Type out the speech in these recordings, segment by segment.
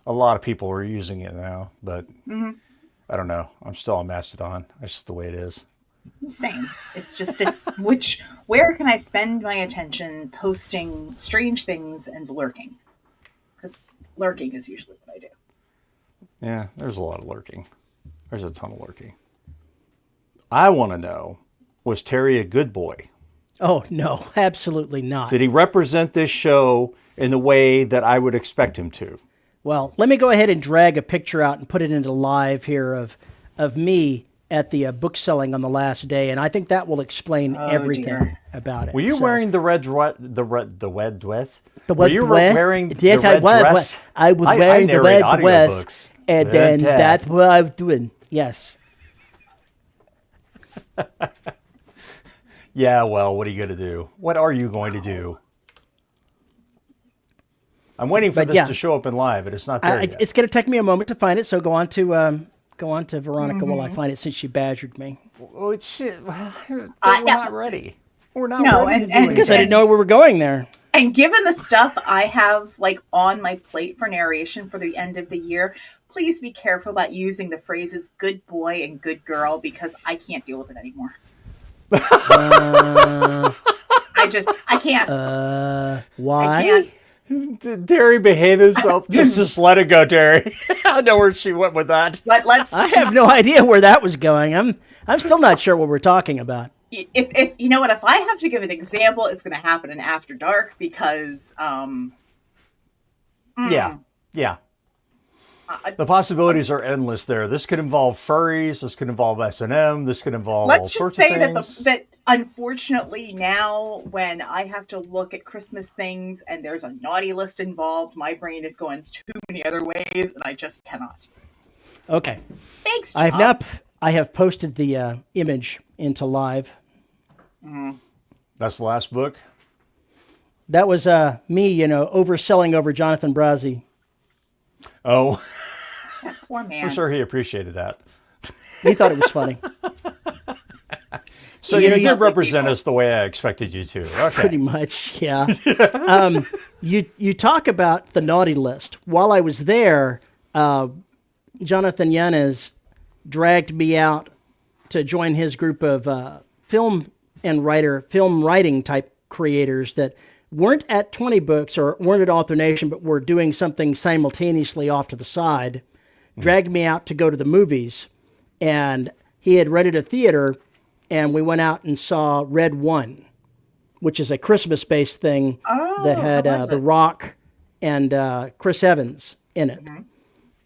a lot of people are using it now, but I don't know. I'm still on Mastodon. That's just the way it is. Same. Where can I spend my attention posting strange things and lurking? Because lurking is usually what I do. Yeah, there's a lot of lurking. There's a ton of lurking. I want to know, was Terry a good boy? Oh, no, absolutely not. Did he represent this show in the way that I would expect him to? Well, let me go ahead and drag a picture out and put it into live here of me at the book selling on the last day, and I think that will explain everything about it. Were you wearing the red dress? The red dress? Were you wearing yes, the red dress? I was wearing the red dress, and then that's what I was doing. Yes. Yeah, well, what are you going to do? What are you going to do? I'm waiting for this to show up in live, and it's not there yet. It's going to take me a moment to find it, so go on to Veronica while I find it, since she badgered me. Oh, shit. We're not ready. We're not ready. Because I didn't know we were going there. And given the stuff I have on my plate for narration for the end of the year, please be careful about using the phrases good boy and good girl, because I can't deal with it anymore. I can't. Why? I can't. Did Terry behave himself? Just let it go, Terry. I know where she went with that. I have no idea where that was going. I'm still not sure what we're talking about. If you know what, if I have to give an example, it's going to happen in After Dark, because yeah. The possibilities are endless there. This could involve furries. This could involve S&M. This could involve all sorts of things. Let's just say that unfortunately now, when I have to look at Christmas things and there's a naughty list involved, my brain is going too many other ways, and I just cannot. Okay. Thanks, John. I have posted the image into live. That's the last book? That was me, overselling over Jonathan Brazzi. Oh. That poor man. I'm sure he appreciated that. He thought it was funny. So you did represent us the way I expected you to. Okay. Pretty much, yeah. You talk about the naughty list. While I was there, Jonathan Yanez dragged me out to join his group of film writing type creators that weren't at 20 Books or weren't at Author Nation, but were doing something simultaneously off to the side. Dragged me out to go to the movies, and he had rented a theater, and we went out and saw Red One, which is a Christmas-based thing that had The Rock and Chris Evans in it.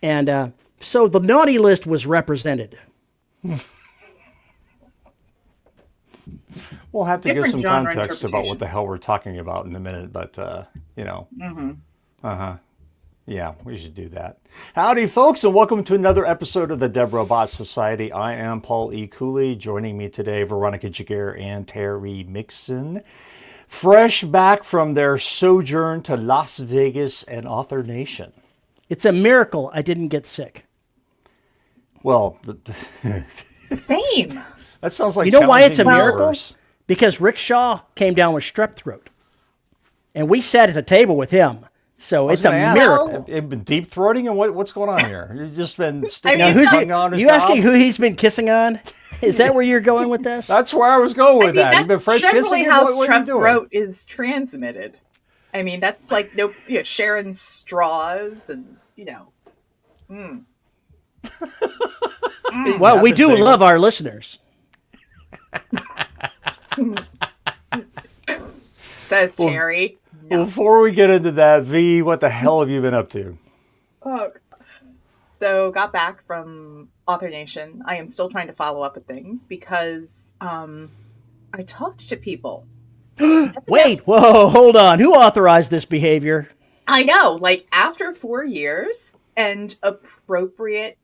And so the naughty list was represented. We'll have to give some context about what the hell we're talking about in a minute, but, yeah, we should do that. Howdy, folks, and welcome to another episode of the Dead Robot Society. I am Paul E. Cooley. Joining me today, Veronica Jagger and Terry Mixon, fresh back from their sojourn to Las Vegas and Author Nation. It's a miracle I didn't get sick. Well, same. That sounds like you know why it's a miracle? Hours. Because Rick Shaw came down with strep throat, and we sat at the table with him. So it's a miracle. Have been deep throating, and what's going on here? You've just been sticking on his You asking who he's been kissing on? Is that where you're going with this? That's where I was going with that. You've been French generally kissing. How strep throat is transmitted. I mean, that's like sharing straws and Well, we do love our listeners. That's Terry. No. Before we get into that, V, what the hell have you been up to? So got back from Author Nation. I am still trying to follow up with things because I talked to people. Wait, whoa, hold on. Who authorized this behavior? I know, after 4 years and appropriate,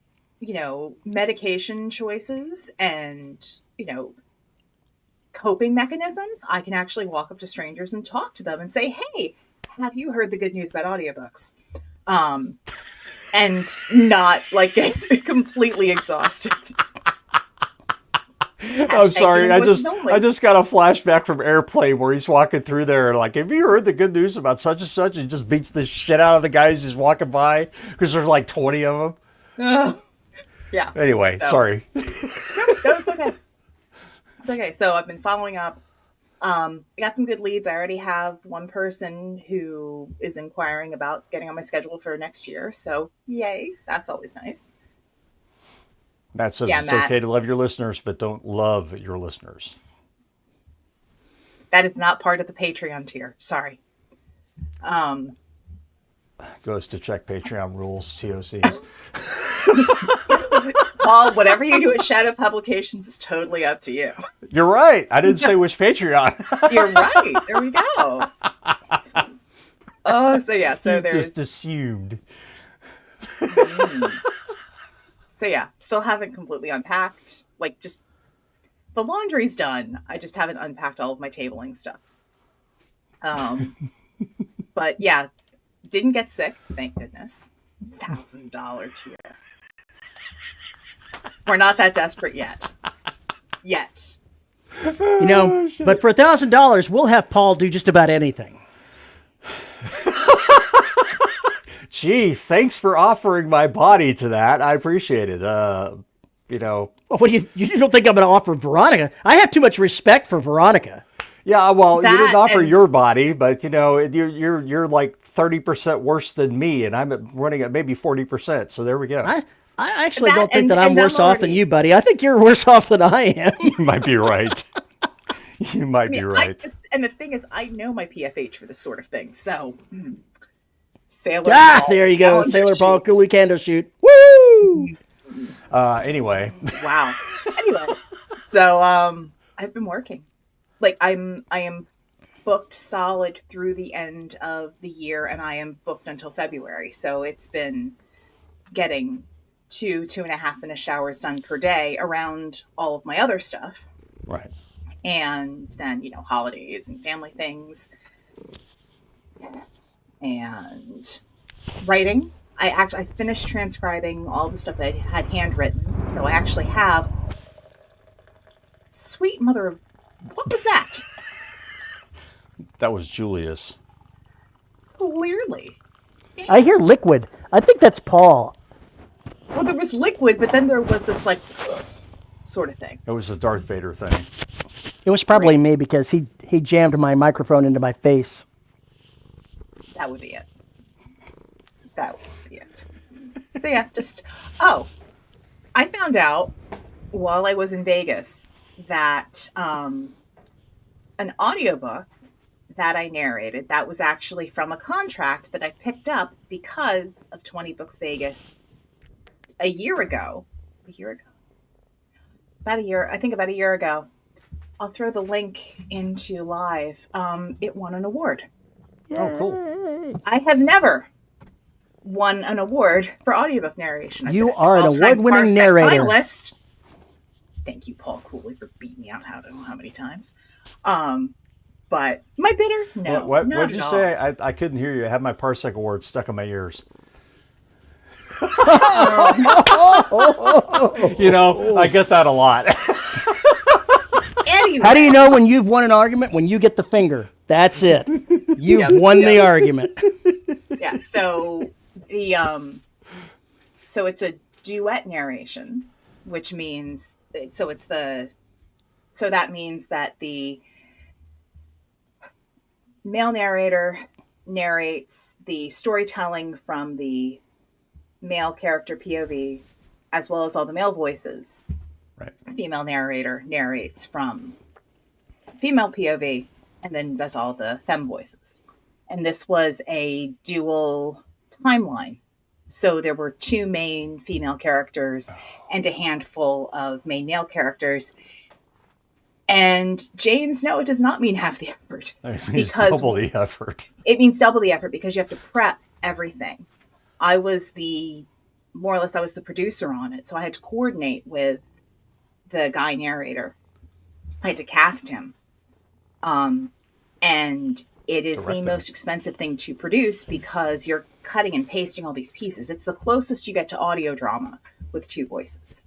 medication choices and, coping mechanisms, I can actually walk up to strangers and talk to them and say, hey, have you heard the good news about audiobooks? And not get completely exhausted. I'm sorry. Human Voices Only. I just got a flashback from Airplane where he's walking through there and like, have you heard the good news about such and such? And he just beats the shit out of the guys who's walking by because there's like 20 of them. Yeah. Anyway, So- sorry. No, it's okay. It's okay. So I've been following up. I got some good leads. I already have one person who is inquiring about getting on my schedule for next year. So yay, that's always nice. Matt says Yeah, it's Matt. okay to love your listeners, but don't love your listeners. That is not part of the Patreon tier. Sorry. Goes to check Patreon rules, TOCs. Paul, whatever you do at Shadow Publications is totally up to you. You're right. I didn't say which Patreon. You're right. There we go. Oh, so yeah. So there's Just assumed. So yeah, still haven't completely unpacked. Like, just the laundry's done. I just haven't unpacked all of my tabling stuff. But yeah, didn't get sick, thank goodness. $1,000 tier. We're not that desperate yet. Yet. You know, but for $1,000, we'll have Paul do just about anything. Gee, thanks for offering my body to that. I appreciate it. You know, Well, what do you don't think I'm going to offer Veronica? I have too much respect for Veronica. yeah. Well, you That didn't offer and- your body, but you know, you're like 30% worse than me, and running at maybe 40%. So there we go. I actually That- don't think and- that I'm and I'm worse off than already- you, buddy. I think you're worse off than I am. You might be right. You might I mean, be right. and the thing is, I know my PFH for this sort of thing. So, Sailor Ah, Paul, there you go. calendar Sailor Paul shoot. Cooley candle shoot. Woo! Anyway, Wow. Anyway, so I've been working. Like I am booked solid through the end of the year, and I am booked until February. So it's been getting 2.5 minute showers done per day around all of my other stuff, right. and then holidays and family things, and writing. I finished transcribing all the stuff that I had handwritten, so I actually have. Sweet mother of, what was that? That was Julius. Clearly. I hear liquid. I think that's Paul. Well, there was liquid, but then there was this like sort of thing. It was the Darth Vader thing. It was probably me because he jammed my microphone into my face. That would be it. That would be it. So yeah, I found out while I was in Vegas that an audiobook that I narrated that was actually from a contract that I picked up because of 20 Books Vegas a year ago. About a year ago. I'll throw the link into live. It won an award. Oh, cool. I have never won an award for audiobook narration. I've You been a are an 12-time award-winning Parsec narrator. finalist. Thank you, Paul Cooley, for beating me out. I don't know how many times. But am I bitter? No. What not did you at all. say? I couldn't hear you. I had my Parsec award stuck in my ears. You know, I get that a lot. Anyway, How do you know when you've won an argument? When you get the finger. That's it. You've Yep, won the yep. argument. yeah. So so it's a duet narration, which means so that means that the male narrator narrates the storytelling from the male character POV, as well as all the male voices. Right. Female narrator narrates from female POV and then does all the femme voices. And this was a dual timeline. So there were 2 main female characters and a handful of main male characters. And James, no, it does not mean half the effort. It means Because- double the effort. It means double the effort because you have to prep everything. I was the producer on it. So I had to coordinate with the guy narrator. I had to cast him. And it is Direct him. the most expensive thing to produce because you're cutting and pasting all these pieces. It's the closest you get to audio drama with 2 voices.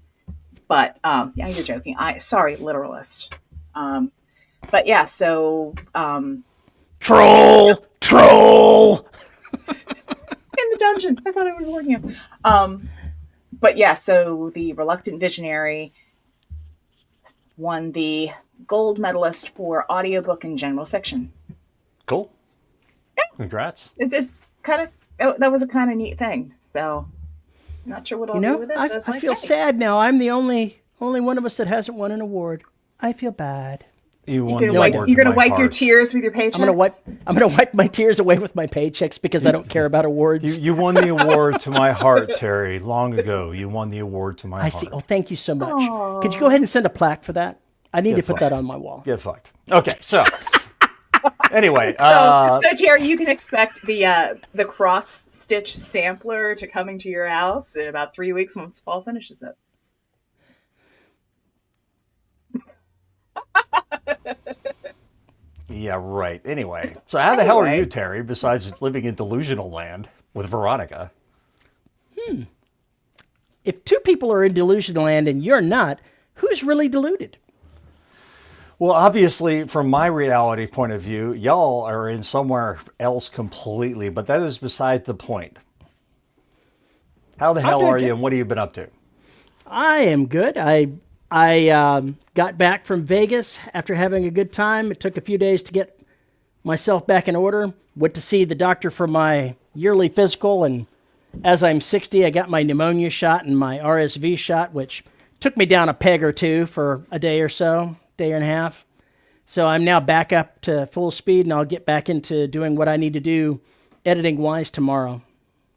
But yeah, you're joking. Sorry, literalist. But yeah, so Troll. in the dungeon. I thought I would warn you. But yeah, so the Reluctant Visionary won the gold medalist for audiobook and general fiction. Cool. Congrats. It's just kind of that was a kind of neat thing. So not sure what I'll do with it. I, but it's I like, feel hey. sad now. I'm the only one of us that hasn't won an award. I feel bad. You won You're the gonna, award wipe, you're to gonna my wipe your heart. tears with your paychecks. I'm gonna wipe my tears away with my paychecks because I don't care about awards. You won the award to my heart, Terry, long ago. You won the award to my I heart. see. Oh, thank you so much. Aw. Could you go ahead and send a plaque for that? I need Get to put that fucked. on my wall. Get fucked. Okay, so anyway, So Terry, you can expect the cross stitch sampler to coming to your house in about 3 weeks once Paul finishes it. yeah, right. Anyway, so how the hell are Anyway. you, Terry, besides living in delusional land with Veronica? If two people are in delusional land and you're not, who's really deluded? Well, obviously, from my reality point of view, y'all are in somewhere else completely, but that is beside the point. How the hell doing are you, good. and what have you been up to? I am good. I got back from Vegas after having a good time. It took a few days to get myself back in order. Went to see the doctor for my yearly physical, and as I'm 60, I got my pneumonia shot and my RSV shot, which took me down a peg or two for a day or so, day and a half. So I'm now back up to full speed, and I'll get back into doing what I need to do editing-wise tomorrow.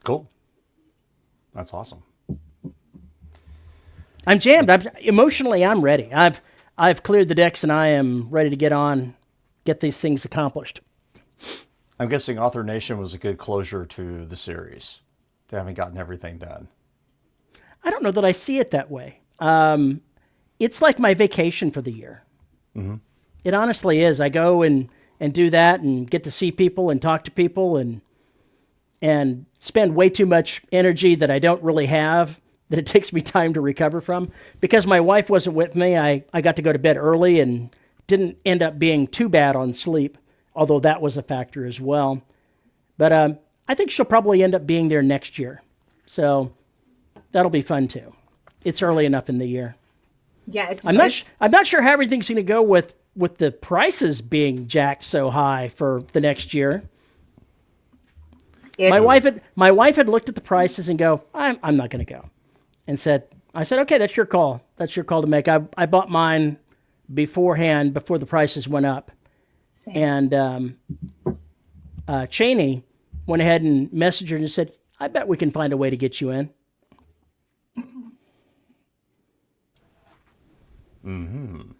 Cool. That's awesome. I'm jammed. Emotionally, I'm ready. I've cleared the decks, and I am ready to get these things accomplished. I'm guessing Author Nation was a good closure to the series, to having gotten everything done. I don't know that I see it that way. It's like my vacation for the year. Mm-hmm. It honestly is. I go and do that and get to see people and talk to people and spend way too much energy that I don't really have, that it takes me time to recover from. Because my wife wasn't with me, I got to go to bed early and didn't end up being too bad on sleep, although that was a factor as well. But I think she'll probably end up being there next year. So that'll be fun too. It's early enough in the year. Yeah, it's I'm not sure how everything's going to go with the prices being jacked so high for the next year. My wife had looked at the prices and go, I'm not going to go, and I said, okay, that's your call. That's your call to make. I bought mine beforehand before the prices went up, Same. and Cheney went ahead and messaged her and said, I bet we can find a way to get you in. When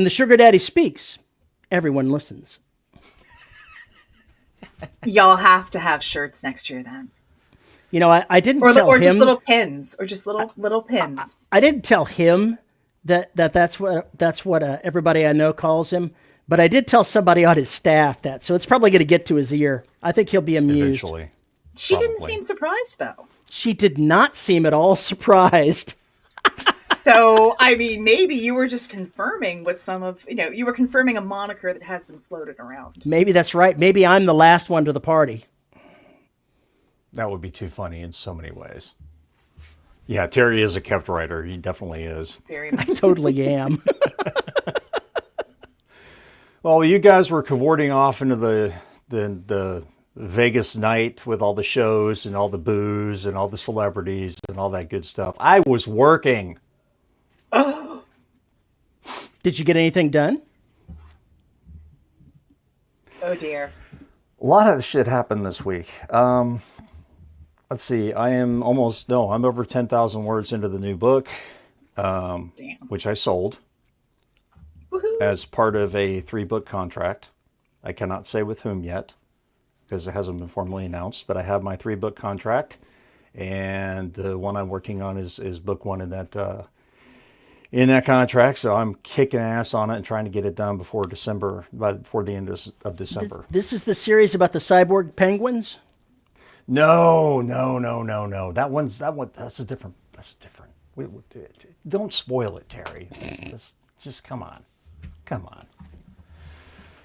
the sugar daddy speaks, everyone listens. Y'all have to have shirts next year then, You know, I didn't or tell him. just little pins, or just little pins. I didn't tell him that's what everybody I know calls him. But I did tell somebody on his staff that, so it's probably going to get to his ear. I think he'll be amused. Eventually. She didn't Probably. seem surprised though. She did not seem at all surprised. So, I mean, maybe you were just confirming what you were confirming a moniker that has been floated around. Maybe that's right. Maybe I'm the last one to the party. That would be too funny in so many ways. Yeah, Terry is a kept writer. He definitely is. Very I much. totally am. Well, you guys were cavorting off into the Vegas night with all the shows and all the booze and all the celebrities and all that good stuff. I was working. Did you get anything done? Oh dear. A lot of shit happened this week. Let's see. I'm over 10,000 words into the new book, Damn. which I sold Woohoo. as part of a 3-book contract. I cannot say with whom yet because it hasn't been formally announced, but I have my 3-book contract, and the one I'm working on is book 1 in that contract. So I'm kicking ass on it and trying to get it done before the end of December. This is the series about the cyborg penguins. No. That's a that's different. Don't spoil it, Terry. Just come on. Come on.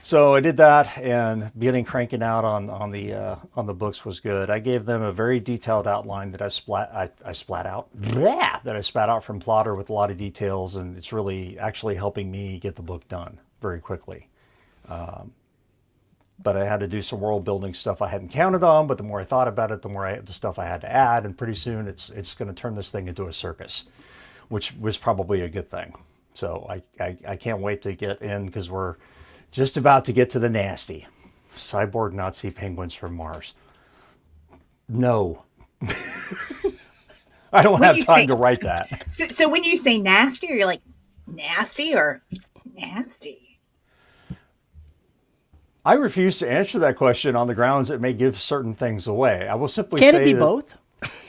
So I did that, and getting cranking out on the books was good. I gave them a very detailed outline that I spat out from Plotter with a lot of details, and it's really actually helping me get the book done very quickly. But I had to do some world building stuff I hadn't counted on. But the more I thought about it, the stuff I had to add, and pretty soon it's going to turn this thing into a circus, which was probably a good thing. So I can't wait to get in, because we're just about to get to the nasty. Cyborg Nazi penguins from Mars. No. I don't have time to write that. So when you say nasty, you're like, nasty or nasty? I refuse to answer that question on the grounds it may give certain things away. I will simply Can say it be that both?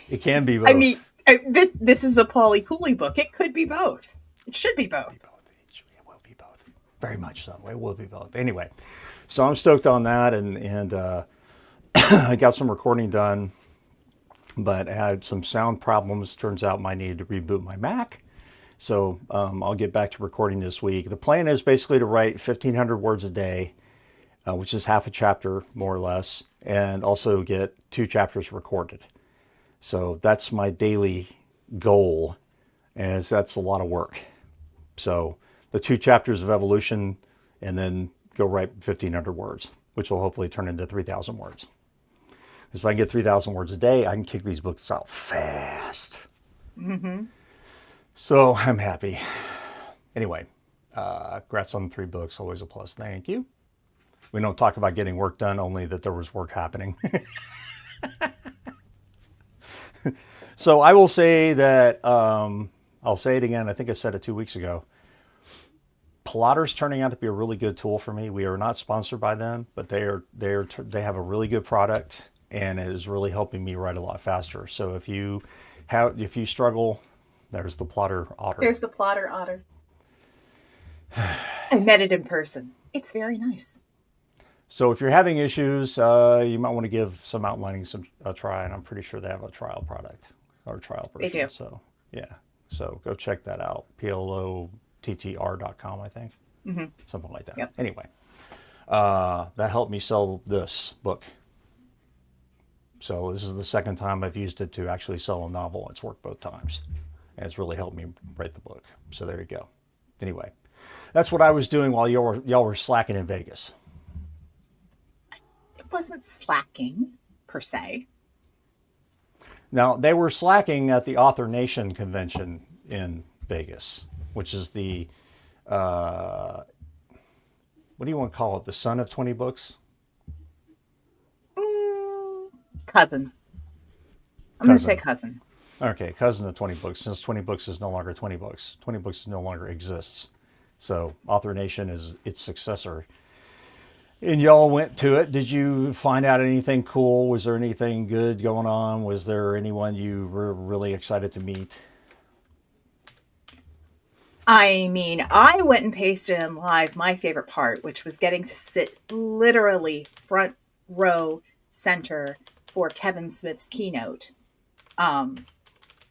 It can be both. I mean, this is a Paulie Cooley book. It could be both. It should be both. It will be both. Very much so. It will be both. Anyway, so I'm stoked on that, and I got some recording done, but I had some sound problems. Turns out I needed to reboot my Mac. So I'll get back to recording this week. The plan is basically to write 1,500 words a day, which is half a chapter, more or less, and also get 2 chapters recorded. So that's my daily goal, as that's a lot of work. So the 2 chapters of evolution, and then go write 1,500 words, which will hopefully turn into 3,000 words. Because if I can get 3,000 words a day, I can kick these books out fast. Mm-hmm. So I'm happy. Anyway, congrats on the 3 books. Always a plus. Thank you. We don't talk about getting work done, only that there was work happening. So I will say that, I'll say it again. I think I said it 2 weeks ago. Plotter's turning out to be a really good tool for me. We are not sponsored by them, but they have a really good product, and it is really helping me write a lot faster. So if you struggle, there's the Plotter Otter. There's the Plotter Otter. I met it in person. It's very nice. So if you're having issues, you might want to give some outlining a try, and I'm pretty sure they have a trial product or trial version. They do. So yeah, so go check that out. PLOTTR.com, I think. Mm-hmm. Something like that. Yep. Anyway, that helped me sell this book. So this is the second time I've used it to actually sell a novel. It's worked both times, and it's really helped me write the book. So there you go. Anyway, that's what I was doing while y'all were slacking in Vegas. It wasn't slacking, per se. Now, they were slacking at the Author Nation convention in Vegas, which is the, what do you want to call it? The son of 20 books? Cousin. I'm going to say cousin. Okay, cousin of 20 books, since 20 books is no longer 20 books. 20 books no longer exists. So Author Nation is its successor. And y'all went to it. Did you find out anything cool? Was there anything good going on? Was there anyone you were really excited to meet? I mean, I went and pasted in live my favorite part, which was getting to sit literally front row center for Kevin Smith's keynote. And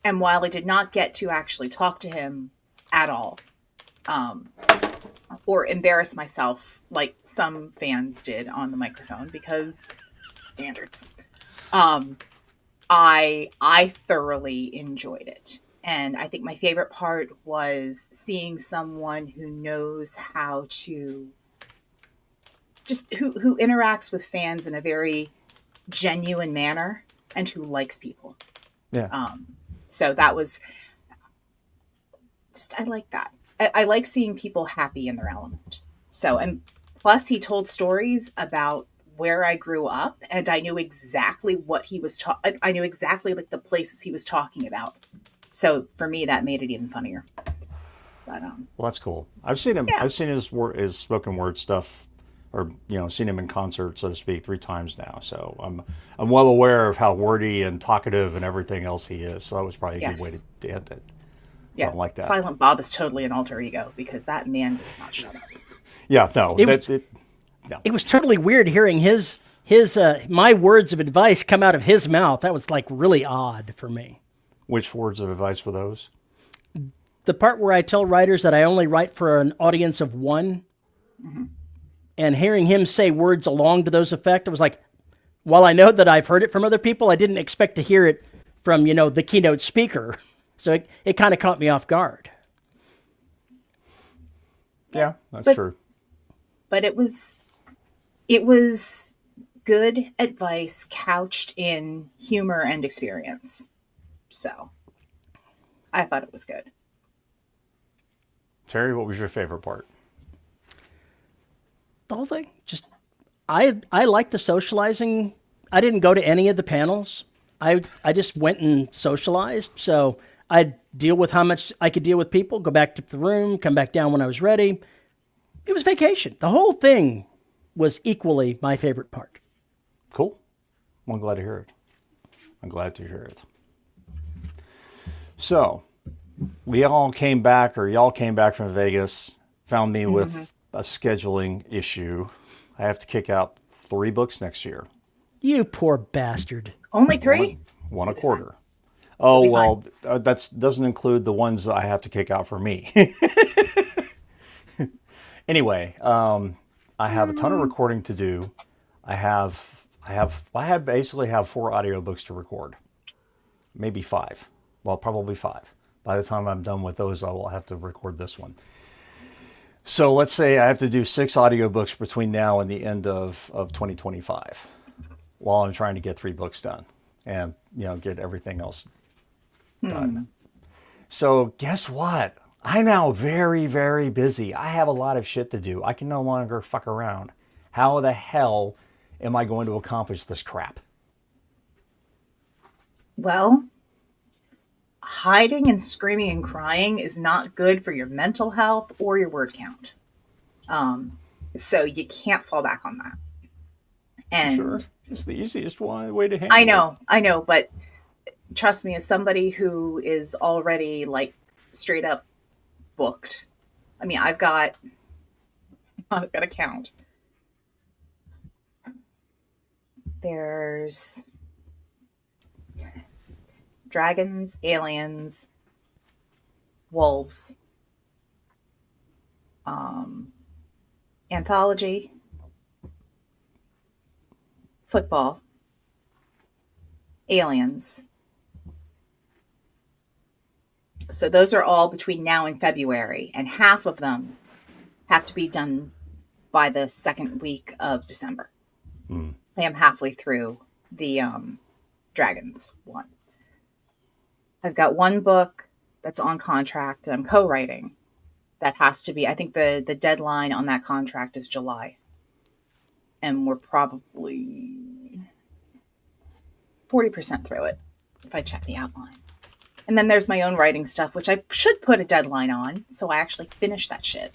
while I did not get to actually talk to him at all, or embarrass myself like some fans did on the microphone, because standards, I thoroughly enjoyed it. And I think my favorite part was seeing someone who knows how to who interacts with fans in a very genuine manner and who likes people. Yeah. So that was I like that. I like seeing people happy in their element. So, and plus he told stories about where I grew up, and I knew exactly what he was I knew exactly like the places he was talking about. So for me, that made it even funnier. But well, that's cool. I've seen him. Yeah. I've seen his spoken word stuff, or seen him in concert, so to speak, 3 times now. So I'm well aware of how wordy and talkative and everything else he is. So that was probably a good way to end it. Yeah, like that. Silent Bob is totally an alter ego, because that man does not shut up. Yeah, no. It was totally weird hearing his my words of advice come out of his mouth. That was like really odd for me. Which words of advice were those? The part where I tell writers that I only write for an audience of one, and hearing him say words along to those effect, I was like, while I know that I've heard it from other people, I didn't expect to hear it from, the keynote speaker. So it kind of caught me off guard. Yeah, that's true. But it was good advice couched in humor and experience. So I thought it was good. Terry, what was your favorite part? The whole thing, just I like the socializing. I didn't go to any of the panels. I just went and socialized. So I'd deal with how much I could deal with people, go back to the room, come back down when I was ready. It was vacation. The whole thing was equally my favorite part. Cool. Well, I'm glad to hear it. I'm glad to hear it. So, y'all came back from Vegas, found me with a scheduling issue. I have to kick out 3 books next year. You poor bastard. Only 3? One a quarter. Oh, be well, that doesn't include the ones that I have to kick out for me. Anyway, I have a ton of recording to do. I basically have 4 audiobooks to record. Maybe 5. Well, probably 5. By the time I'm done with those, I will have to record this one. So let's say I have to do 6 audiobooks between now and the end of 2025 while I'm trying to get 3 books done and, get everything else done. So guess what? I'm now very, very busy. I have a lot of shit to do. I can no longer fuck around. How the hell am I going to accomplish this crap? Well, hiding and screaming and crying is not good for your mental health or your word count. So you can't fall back on that. And Sure, it's the easiest way to handle it. I know, but trust me, as somebody who is already like straight up booked, I mean, I've got to count. There's dragons, aliens, wolves, anthology, football, aliens. So those are all between now and February, and half of them have to be done by the second week of December. I am halfway through the dragons one. I've got one book that's on contract that I'm co-writing that has to be, I think the deadline on that contract is July. And we're probably 40% through it if I check the outline. And then there's my own writing stuff, which I should put a deadline on, so I actually finish that shit.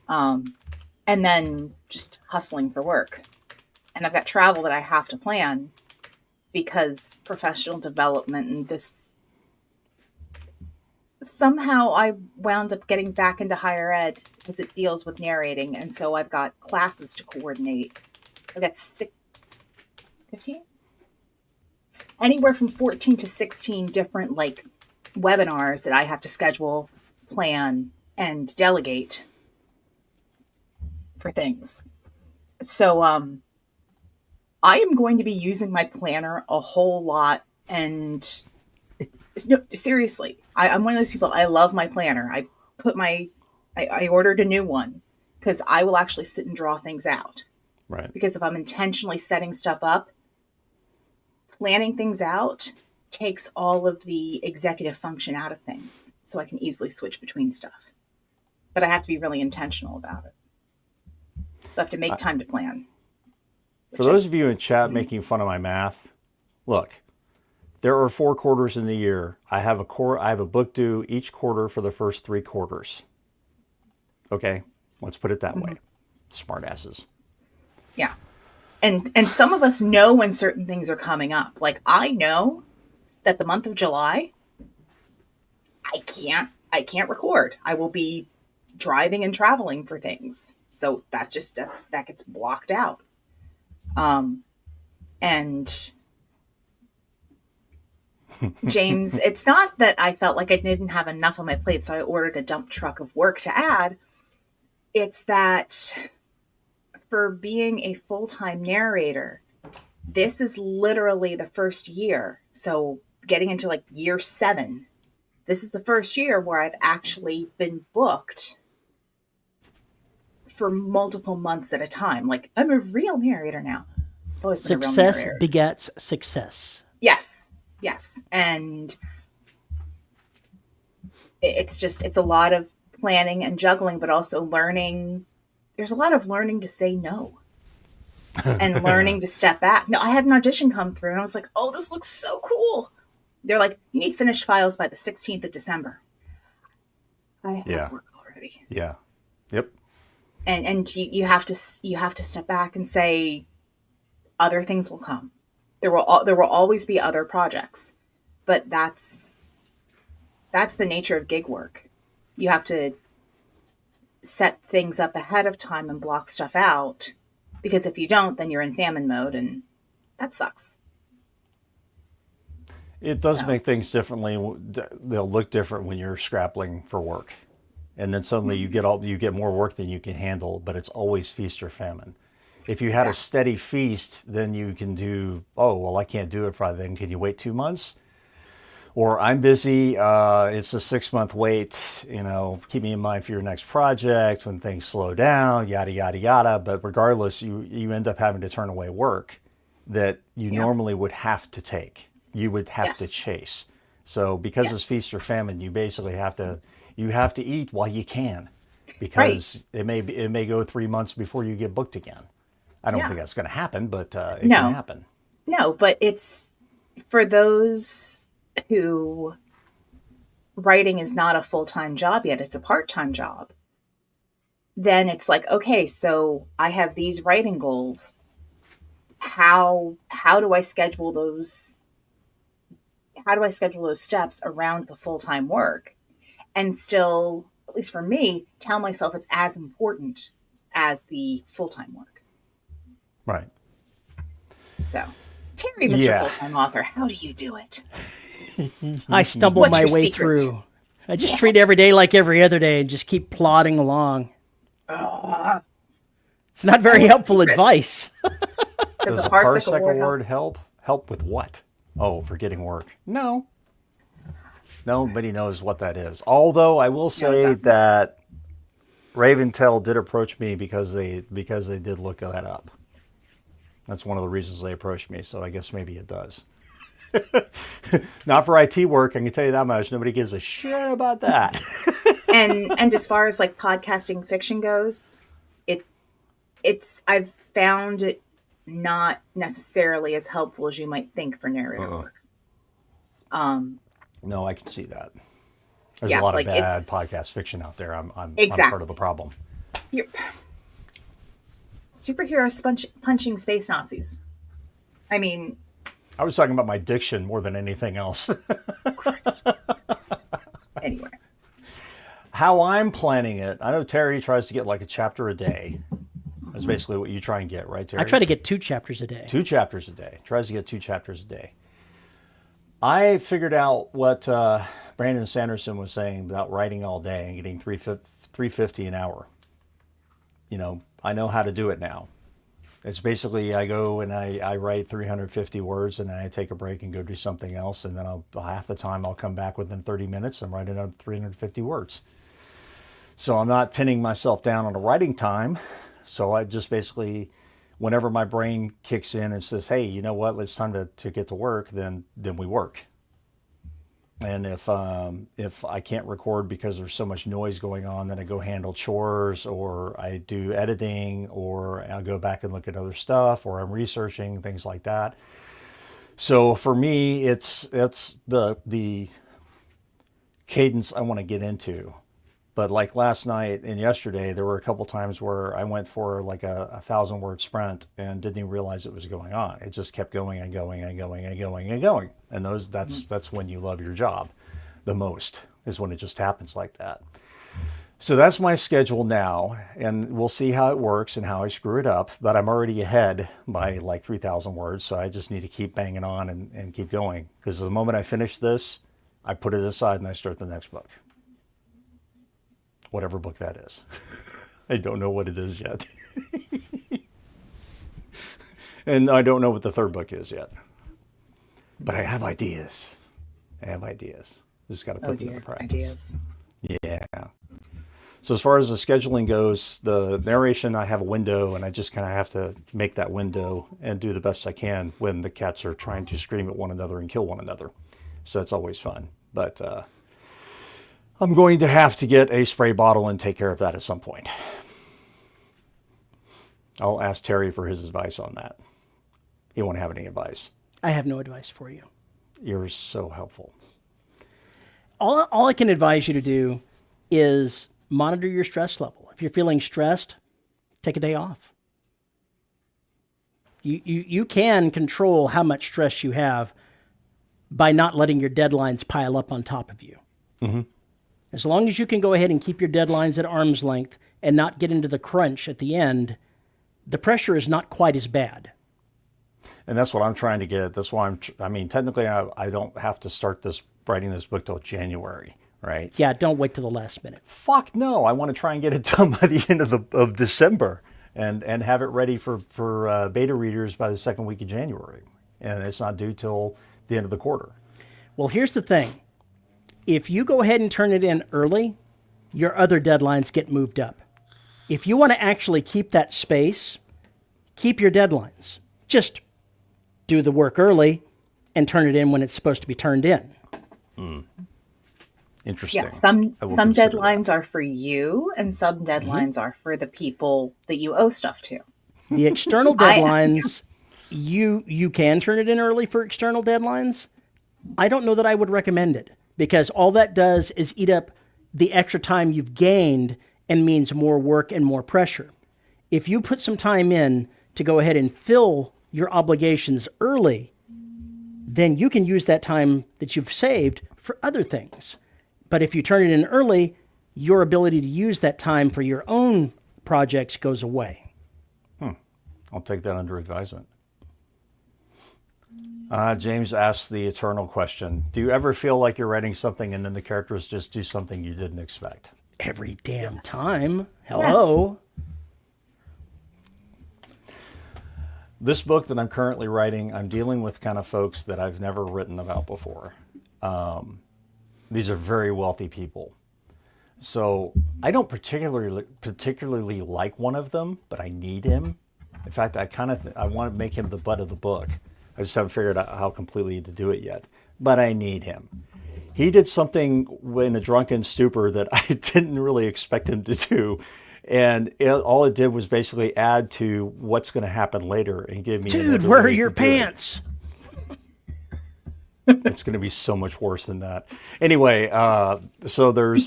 And then just hustling for work. And I've got travel that I have to plan because professional development and this, somehow I wound up getting back into higher ed because it deals with narrating. And so I've got classes to coordinate. I've got 15? Anywhere from 14 to 16 different like webinars that I have to schedule, plan, and delegate for things. So I am going to be using my planner a whole lot. And no, seriously, I'm one of those people. I love my planner. I ordered a new one because I will actually sit and draw things out. Right. Because if I'm intentionally setting stuff up, planning things out takes all of the executive function out of things. So I can easily switch between stuff. But I have to be really intentional about it. So I have to make time to plan. For those of you in chat making fun of my math, look, there are 4 quarters in the year. I have a book due each quarter for the first 3 quarters. Okay, let's put it that way. Smartasses. Yeah. And some of us know when certain things are coming up. Like I know that the month of July, I can't record. I will be driving and traveling for things. So that gets blocked out. And James, it's not that I felt like I didn't have enough on my plate, so I ordered a dump truck of work to add. It's that for being a full-time narrator, this is literally the first year. So getting into like year 7, this is the first year where I've actually been booked for multiple months at a time. Like, I'm a real narrator now. I've always been a real Success narrator. begets success. Yes. And it's a lot of planning and juggling, but also learning. There's a lot of learning to say no and learning to step back. No, I had an audition come through and I was like, oh, this looks so cool. They're like, you need finished files by the 16th of December. I have work already. Yeah. Yep. And you have to step back and say, other things will come. There will always be other projects, but that's the nature of gig work. You have to set things up ahead of time and block stuff out, because if you don't, then you're in famine mode, and that sucks. It does make things differently. They'll look different when you're scrapping for work, and then suddenly you get more work than you can handle. But it's always feast or famine. If you had a steady feast, then you can do. Oh well, I can't do it Friday. Then can you wait 2 months? Or I'm busy. It's a 6-month wait. Keep me in mind for your next project when things slow down. Yada yada yada. But regardless, you end up having to turn away work that you normally would have to take. You would have to chase. So because it's feast or famine, you basically have to eat while you can, because it may go 3 months before you get booked again. I don't think that's going to happen, but it can happen. No, but it's for those who writing is not a full-time job yet, it's a part-time job. Then it's like, okay, so I have these writing goals. How do I schedule those? How do I schedule those steps around the full-time work and still, at least for me, tell myself it's as important as the full-time work? Right. So, Terry, Mr. Full-time author, how do you do it? I stumble What's my your way secret? through. I just treat every day like every other day and just keep plodding along. It's not very helpful advice. Does a parsec award help? Help with what? Oh, for getting work. No. Nobody knows what that is. Although I will say that Raventail did approach me because they did look that up. That's one of the reasons they approached me. So I guess maybe it does. Not for IT work, I can tell you that much. Nobody gives a shit about that. and as far as like podcasting fiction goes, it's I've found it not necessarily as helpful as you might think for narrator work. No, I can see that. There's a lot of bad podcast fiction out there. I'm part of the problem. Superheroes punching space Nazis. I mean, I was talking about my diction more than anything else. Christ. Anyway. How I'm planning it, I know Terry tries to get like a chapter a day. That's basically what you try and get, right, Terry? I try to get 2 chapters a day. 2 chapters a day. Tries to get 2 chapters a day. I figured out what Brandon Sanderson was saying about writing all day and getting $3.50 an hour. I know how to do it now. It's basically I go and I write 350 words and then I take a break and go do something else, and then half the time I'll come back within 30 minutes and write another 350 words. So I'm not pinning myself down on a writing time. So I just basically, whenever my brain kicks in and says, hey, you know what, it's time to get to work, then we work. And if I can't record because there's so much noise going on, then I go handle chores, or I do editing, or I'll go back and look at other stuff, or I'm researching, things like that. So for me, it's the cadence I want to get into. But like last night and yesterday, there were a couple times where I went for like a 1,000-word sprint and didn't even realize it was going on. It just kept going and going and going and going and going. And that's when you love your job the most, is when it just happens like that. So that's my schedule now, and we'll see how it works and how I screw it up. But I'm already ahead by like 3,000 words, so I just need to keep banging on and keep going. Because the moment I finish this, I put it aside and I start the next book. Whatever book that is. I don't know what it is yet. And I don't know what the third book is yet. But I have ideas. Just got to put them into practice. Ideas. Yeah. So as far as the scheduling goes, the narration, I have a window, and I just kind of have to make that window and do the best I can when the cats are trying to scream at one another and kill one another. So it's always fun. But I'm going to have to get a spray bottle and take care of that at some point. I'll ask Terry for his advice on that. He won't have any advice. I have no advice for you. You're so helpful. All I can advise you to do is monitor your stress level. If you're feeling stressed, take a day off. You can control how much stress you have by not letting your deadlines pile up on top of you. Mm-hmm. As long as you can go ahead and keep your deadlines at arm's length and not get into the crunch at the end, the pressure is not quite as bad. And that's what I'm trying to get. That's why technically I don't have to start writing this book till January, right? Yeah, don't wait till the last minute. Fuck no. I want to try and get it done by the end of December and have it ready for beta readers by the second week of January. And it's not due till the end of the quarter. Well, here's the thing. If you go ahead and turn it in early, your other deadlines get moved up. If you want to actually keep that space, keep your deadlines. Just do the work early and turn it in when it's supposed to be turned in. Interesting. Yeah, some consider deadlines are for you, and some deadlines are for the people that you owe stuff to. The external deadlines, you can turn it in early for external deadlines. I don't know that I would recommend it, because all that does is eat up the extra time you've gained and means more work and more pressure. If you put some time in to go ahead and fill your obligations early, then you can use that time that you've saved for other things. But if you turn it in early, your ability to use that time for your own projects goes away. I'll take that under advisement. James asked the eternal question. Do you ever feel like you're writing something and then the characters just do something you didn't expect? Every damn time. Hello. This book that I'm currently writing, I'm dealing with kind of folks that I've never written about before. These are very wealthy people. So I don't particularly like one of them, but I need him. In fact, I want to make him the butt of the book. I just haven't figured out how completely to do it yet. But I need him. He did something in a drunken stupor that I didn't really expect him to do. And all it did was basically add to what's going to happen later and give me... Dude, where are your pants? It's going to be so much worse than that. Anyway, so there's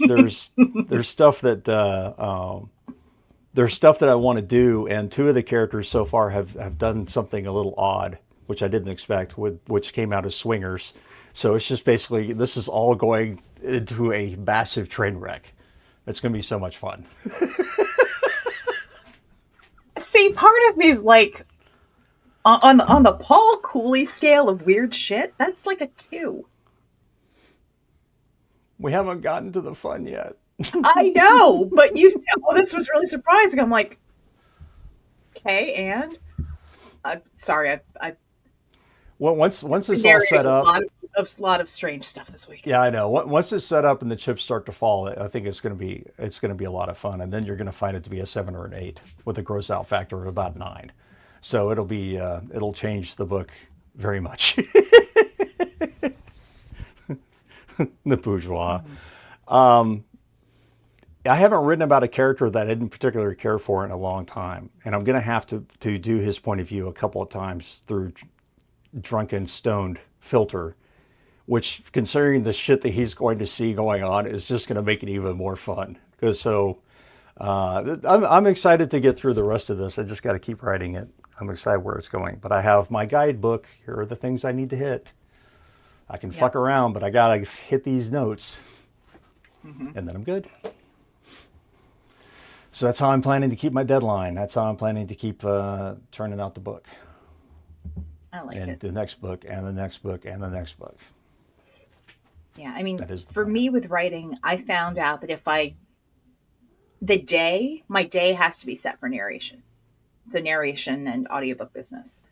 stuff that there's stuff that I want to do, and two of the characters so far have done something a little odd, which I didn't expect, which came out as swingers. So it's just basically, this is all going into a massive train wreck. It's going to be so much fun. See, part of me is like, on the Paul Cooley scale of weird shit, that's like a 2. We haven't gotten to the fun yet. I know, but you said, oh, this was really surprising. I'm like, okay, and sorry, I well, once it's all set up, a lot of strange stuff this week. Yeah, I know. Once it's set up and the chips start to fall, I think it's going to be a lot of fun, and then you're going to find it to be a 7 or an 8 with a gross out factor of about 9. So it'll change the book very much. The bourgeois. I haven't written about a character that I didn't particularly care for in a long time, and I'm going to have to do his point of view a couple of times through drunken, stoned filter, which, considering the shit that he's going to see going on, is just going to make it even more fun. I'm excited to get through the rest of this. I just got to keep writing it. I'm excited where it's going. But I have my guidebook. Here are the things I need to hit. I can fuck around, but I got to hit these notes. And then I'm good. So that's how I'm planning to keep my deadline. That's how I'm planning to keep turning out the book I like and it. the next book and the next book and the next book. Yeah, I mean, That is the for plan. me with writing, I found out that my day has to be set for narration. So narration and audiobook business.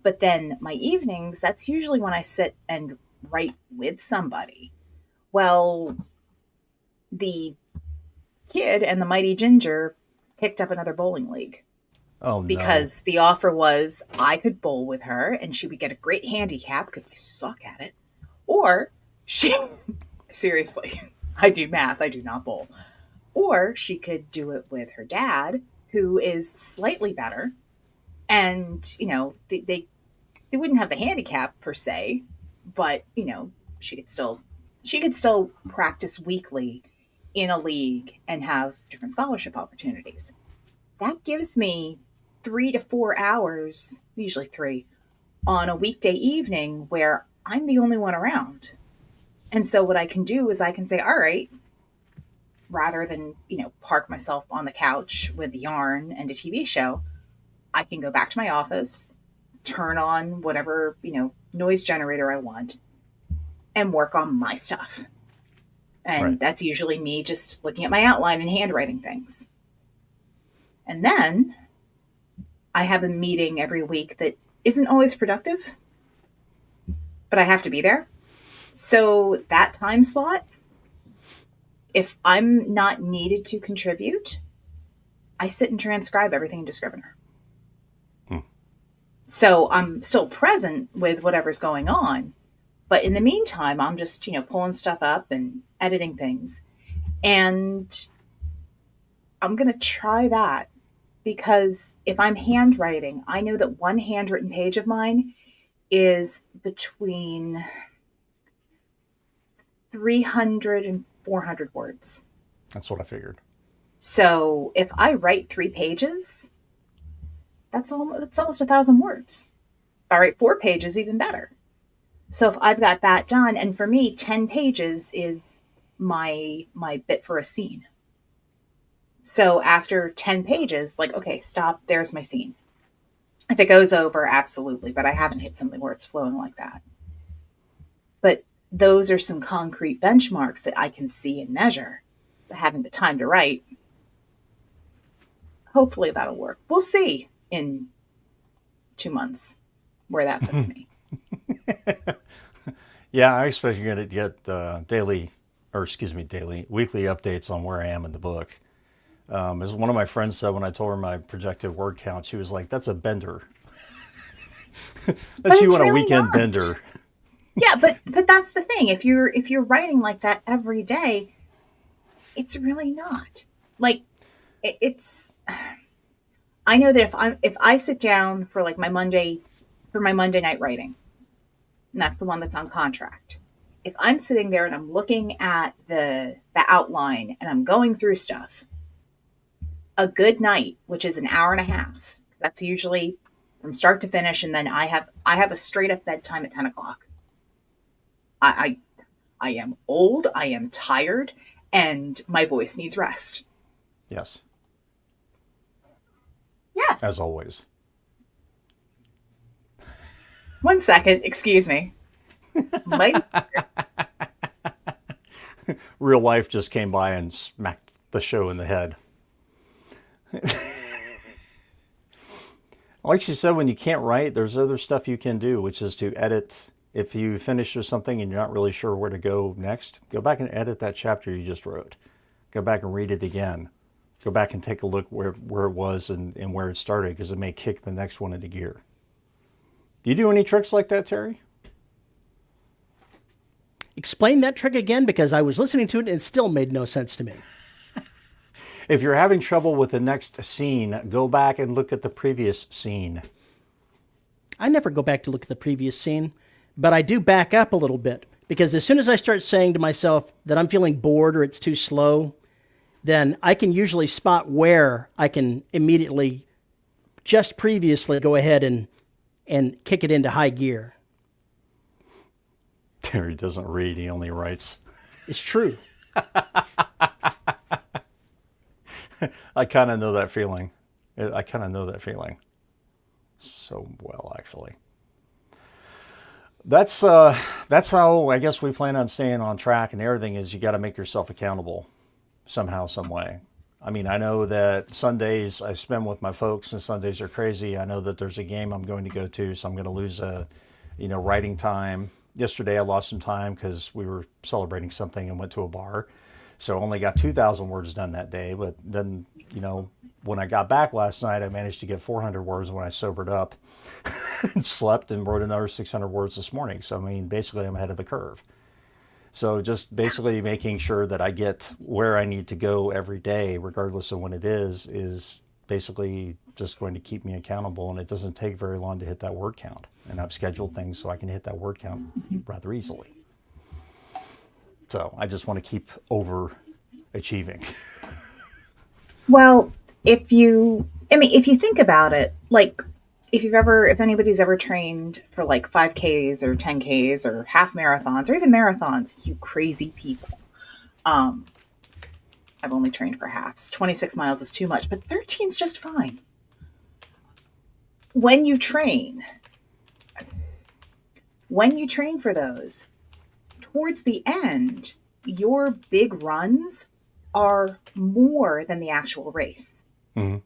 But then my evenings, that's usually when I sit and write with somebody. Well, the kid and the mighty ginger picked up another bowling league Oh no. because the offer was I could bowl with her and she would get a great handicap because I suck at it. Or she, seriously, I do math, I do not bowl. Or she could do it with her dad, who is slightly better. And, they wouldn't have the handicap per se, but, she could still she could still practice weekly in a league and have different scholarship opportunities. That gives me 3 to 4 hours, usually three, on a weekday evening where I'm the only one around. And so what I can do is I can say, all right, rather than, park myself on the couch with yarn and a TV show, I can go back to my office, turn on whatever, noise generator I want and work on my stuff. Right. And that's usually me just looking at my outline and handwriting things. And then I have a meeting every week that isn't always productive, but I have to be there. So that time slot, if I'm not needed to contribute, I sit and transcribe everything into Scrivener. Hmm. So I'm still present with whatever's going on. But in the meantime, I'm just, pulling stuff up and editing things. And I'm going to try that because if I'm handwriting, I know that one handwritten page of mine is between 300 and 400 words. That's what I figured. So if I write 3 pages, that's almost 1,000 words. If I write 4 pages, even better. So if I've got that done, and for me, 10 pages is my bit for a scene. So after 10 pages, like, okay, stop, there's my scene. If it goes over, absolutely, but I haven't hit something where it's flowing like that. But those are some concrete benchmarks that I can see and measure. But having the time to write, hopefully that'll work. We'll see in 2 months where that puts me. Yeah, I expect you're going to get weekly updates on where I am in the book. As one of my friends said when I told her my projected word count, she was like, "That's a bender. That's you it's on a really weekend not. bender." Yeah, but that's the thing. If you're writing like that every day, it's really not. Like it's I know that if I sit down for like my Monday night writing, and that's the one that's on contract. If I'm sitting there and I'm looking at the outline and I'm going through stuff, a good night, which is an hour and a half, that's usually from start to finish, and then I have a straight up bedtime at 10 o'clock. I I am old, I am tired, and my voice needs rest. Yes, Yes. as always. 1 second, excuse me. My Real life just came by and smacked the show in the head. Like she said, when you can't write, there's other stuff you can do, which is to edit. If you finish with something and you're not really sure where to go next, go back and edit that chapter you just wrote. Go back and read it again. Go back and take a look where it was and where it started, because it may kick the next one into gear. Do you do any tricks like that, Terry? Explain that trick again, because I was listening to it and it still made no sense to me. If you're having trouble with the next scene, go back and look at the previous scene. I never go back to look at the previous scene, but I do back up a little bit, because as soon as I start saying to myself that I'm feeling bored or it's too slow, then I can usually spot where I can immediately, just previously, go ahead and kick it into high gear. Terry doesn't read, he only writes. It's true. I kind of know that feeling. I kind of know that feeling so well, actually. That's how I guess we plan on staying on track, and everything is you got to make yourself accountable somehow, some way. I mean, I know that Sundays I spend with my folks, and Sundays are crazy. I know that there's a game I'm going to go to, so I'm going to lose writing time. Yesterday I lost some time because we were celebrating something and went to a bar, so I only got 2,000 words done that day. But then, when I got back last night, I managed to get 400 words when I sobered up and slept, and wrote another 600 words this morning. So, I mean, basically I'm ahead of the curve. So just basically making sure that I get where I need to go every day, regardless of when it is basically just going to keep me accountable. And it doesn't take very long to hit that word count. And I've scheduled things so I can hit that word count rather easily. So I just want to keep overachieving. Well, if you think about it, like if anybody's ever trained for like 5Ks or 10Ks or half marathons or even marathons, you crazy people. I've only trained for halves. 26 miles is too much, but 13 is just fine. When you train for those, towards the end, your big runs are more than the actual race. Mm-hmm.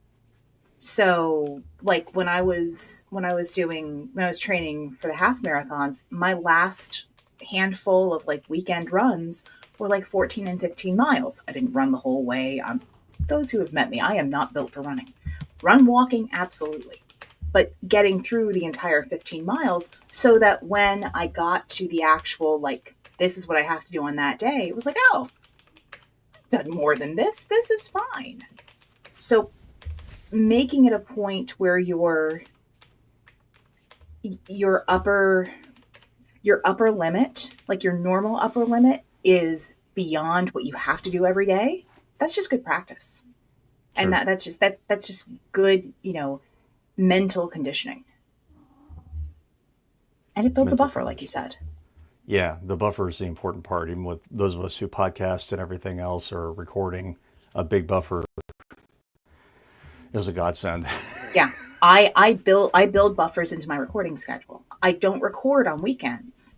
So like when I was training for the half marathons, my last handful of like weekend runs were like 14 and 15 miles. I didn't run the whole way. Those who have met me, I am not built for running. Run walking, absolutely. But getting through the entire 15 miles so that when I got to the actual, like, this is what I have to do on that day, it was like, oh, I've done more than this. This is fine. So making it a point where your upper limit, like your normal upper limit, is beyond what you have to do every day, that's just good practice. Sure. And that's just good, mental conditioning. And it builds a buffer, like you said. Yeah, the buffer is the important part. Even with those of us who podcast and everything else or recording, a big buffer is a godsend. Yeah, I build buffers into my recording schedule. I don't record on weekends,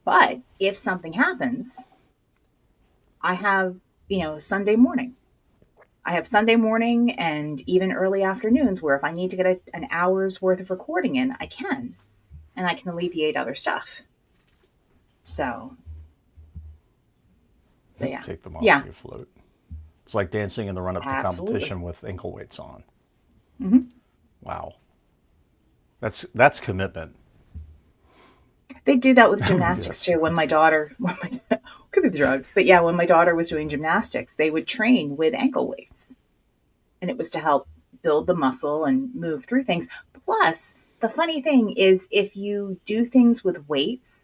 but if something happens, I have Sunday morning. I have Sunday morning and even early afternoons where if I need to get an hour's worth of recording in, I can, and I can alleviate other stuff. So yeah. Take them off and you float. It's like dancing in the run-up to competition with ankle weights on. Mm-hmm. Wow. That's commitment. They do that with gymnastics too. When my daughter, could be the drugs, but yeah, when my daughter was doing gymnastics, they would train with ankle weights, and it was to help build the muscle and move through things. Plus, the funny thing is, if you do things with weights,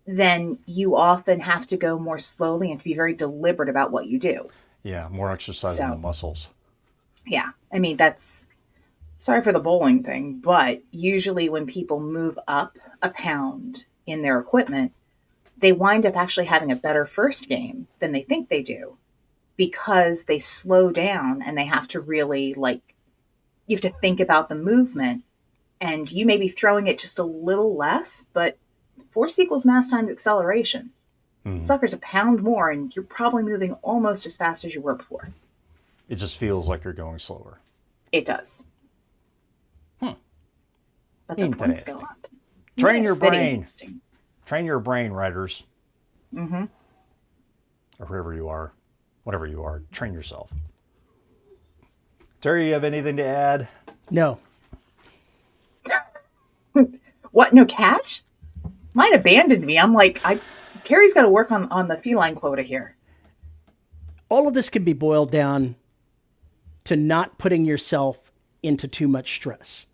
then you often have to go more slowly and to be very deliberate about what you do. Yeah, more exercise in the muscles. Yeah, I mean that's. Sorry for the bowling thing, but usually when people move up a pound in their equipment, they wind up actually having a better first game than they think they do because they slow down and they have to really you have to think about the movement, and you may be throwing it just a little less, but force equals mass times acceleration. Mm-hmm. Sucker's a pound more and you're probably moving almost as fast as you were before. It just feels like you're going slower. It does. But the points go up. Train your brain. Train your brain, writers. Mm-hmm. Or whoever you are. Whatever you are. Train yourself. Terry, you have anything to add? No. What? No cat? Mine abandoned me. I'm like, Terry's got to work on the feline quota here. All of this can be boiled down to not putting yourself into too much stress.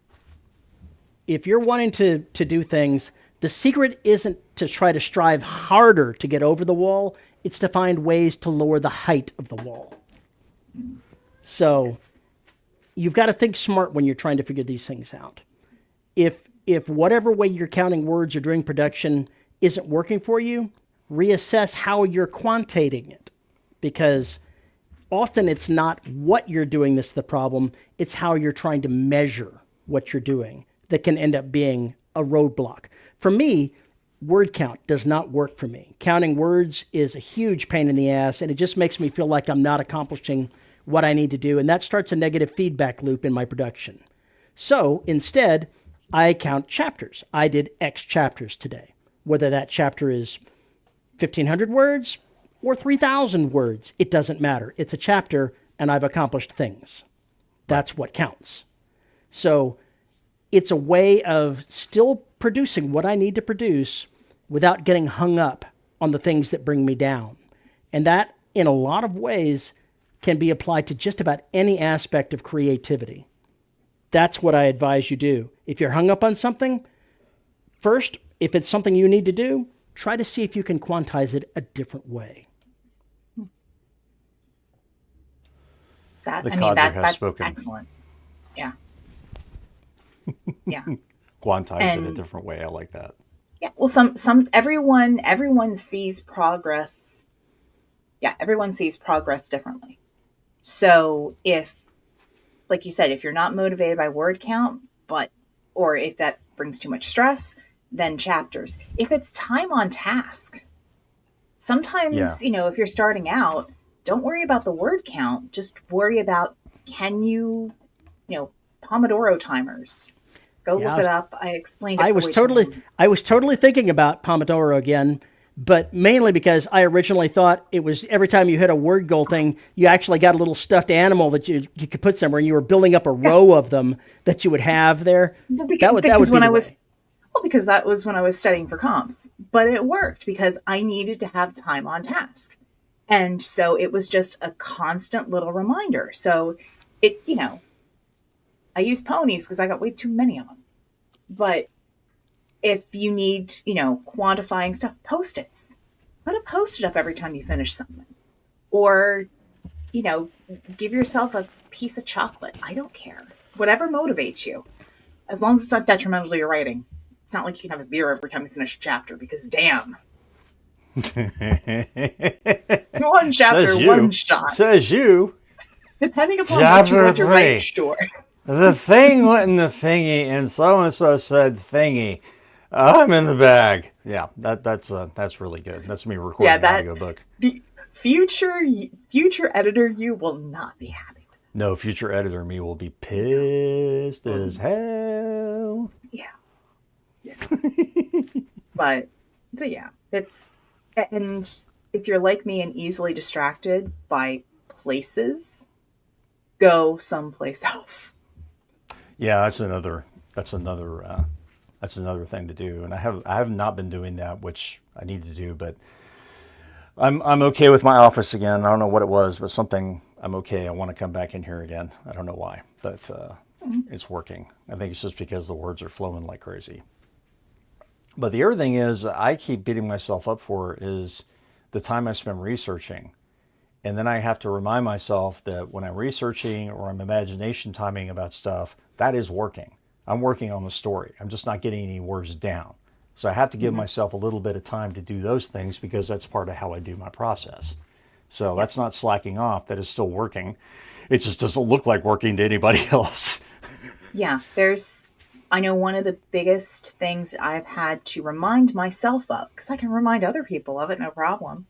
If you're wanting to do things, the secret isn't to try to strive harder to get over the wall. It's to find ways to lower the height of the wall. So yes. You've got to think smart when you're trying to figure these things out. If whatever way you're counting words or doing production isn't working for you, reassess how you're quantitating it. Because often it's not what you're doing that's the problem, it's how you're trying to measure what you're doing that can end up being a roadblock. For me, word count does not work for me. Counting words is a huge pain in the ass, and it just makes me feel like I'm not accomplishing what I need to do, and that starts a negative feedback loop in my production. So instead, I count chapters. I did X chapters today. Whether that chapter is 1,500 words or 3,000 words, it doesn't matter. It's a chapter, and I've accomplished things. That's what counts. So it's a way of still producing what I need to produce without getting hung up on the things that bring me down. And that, in a lot of ways, can be applied to just about any aspect of creativity. That's what I advise you do. If you're hung up on something, first, if it's something you need to do, try to see if you can quantize it a different way. That, The I mean, codger that has that's spoken. excellent. Yeah. Yeah. Quantize it a And different way. I like that. yeah, well, everyone sees progress. Yeah, everyone sees progress differently. So if, like you said, if you're not motivated by word count, or if that brings too much stress, then chapters. If it's time on task, Yeah. sometimes, if you're starting out, don't worry about the word count. Just worry about, can Pomodoro timers. Go Yeah, look it up. I explained it I for was way too totally long. I was totally thinking about Pomodoro again, but mainly because I originally thought it was every time you hit a word goal thing, you actually got a little stuffed animal that you could put somewhere, and you were building up a row of them that you would have there. Well, That would be when the I was way. well, because that was when I was studying for comps, but it worked because I needed to have time on task. And so it was just a constant little reminder. So I use ponies because I got way too many of them. But if you need, quantifying stuff, post-its. Put a post-it up every time you finish something. Or, you know, give yourself a piece of chocolate. I don't care. Whatever motivates you. As long as it's not detrimental to your writing. It's not like you can have a beer every time you finish a chapter because damn. One chapter, Says one you. shot. Says you. Depending upon what you Chapter want to write, 3. sure. The thing went in the thingy, and so said thingy. I'm in the bag. Yeah, that's really good. That's me recording Yeah, an that audiobook. the future editor you will not be happy with. No, future editor me will be pissed as hell. Yeah. Yeah. but yeah, and if you're like me and easily distracted by places, go someplace else. Yeah, that's another thing to do, and I have not been doing that, which I need to do, but I'm okay with my office again. I don't know what it was, but something I'm okay. I want to come back in here again. I don't know why, but it's working. I think it's just because the words are flowing like crazy. But the other thing is, I keep beating myself up for is the time I spend researching. And then I have to remind myself that when I'm researching or I'm imagination timing about stuff, that is working. I'm working on the story. I'm just not getting any words down. So I have to give myself a little bit of time to do those things because that's part of how I do my process. So that's not slacking off. That is still working. It just doesn't look like working to anybody else. Yeah, I know one of the biggest things that I've had to remind myself of, because I can remind other people of it, no problem,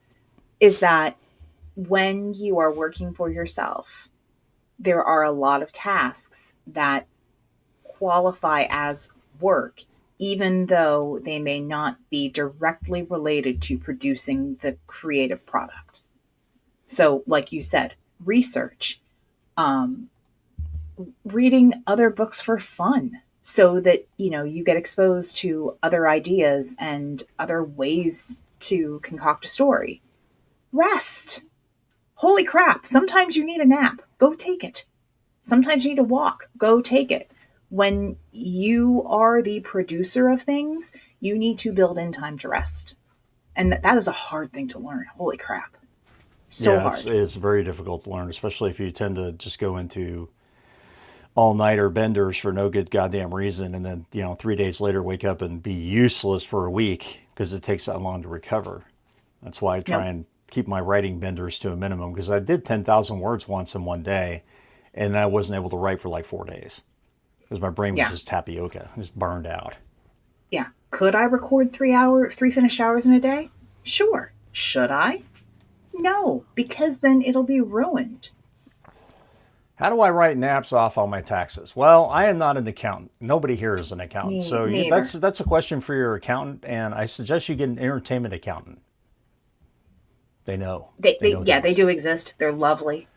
is that when you are working for yourself, there are a lot of tasks that qualify as work, even though they may not be directly related to producing the creative product. So, like you said, research, reading other books for fun so that, you get exposed to other ideas and other ways to concoct a story. Rest. Holy crap. Sometimes you need a nap. Go take it. Sometimes you need to walk. Go take it. When you are the producer of things, you need to build in time to rest. And that is a hard thing to learn. Holy crap. So Yeah, hard. it's very difficult to learn, especially if you tend to just go into all-nighter benders for no good goddamn reason, and then 3 days later wake up and be useless for a week because it takes that long to recover. That's why I try Nope. and keep my writing benders to a minimum because I did 10,000 words once in one day, and I wasn't able to write for like 4 days because my brain was Yeah. just tapioca, just burned out. Yeah. Could I record 3 finished hours in a day? Sure. Should I? No, because then it'll be ruined. How do I write naps off on my taxes? Well, I am not an accountant. Nobody here is an accountant. Me So neither. that's a question for your accountant, and I suggest you get an entertainment accountant. They know. They know yeah, they things. do exist. They're lovely.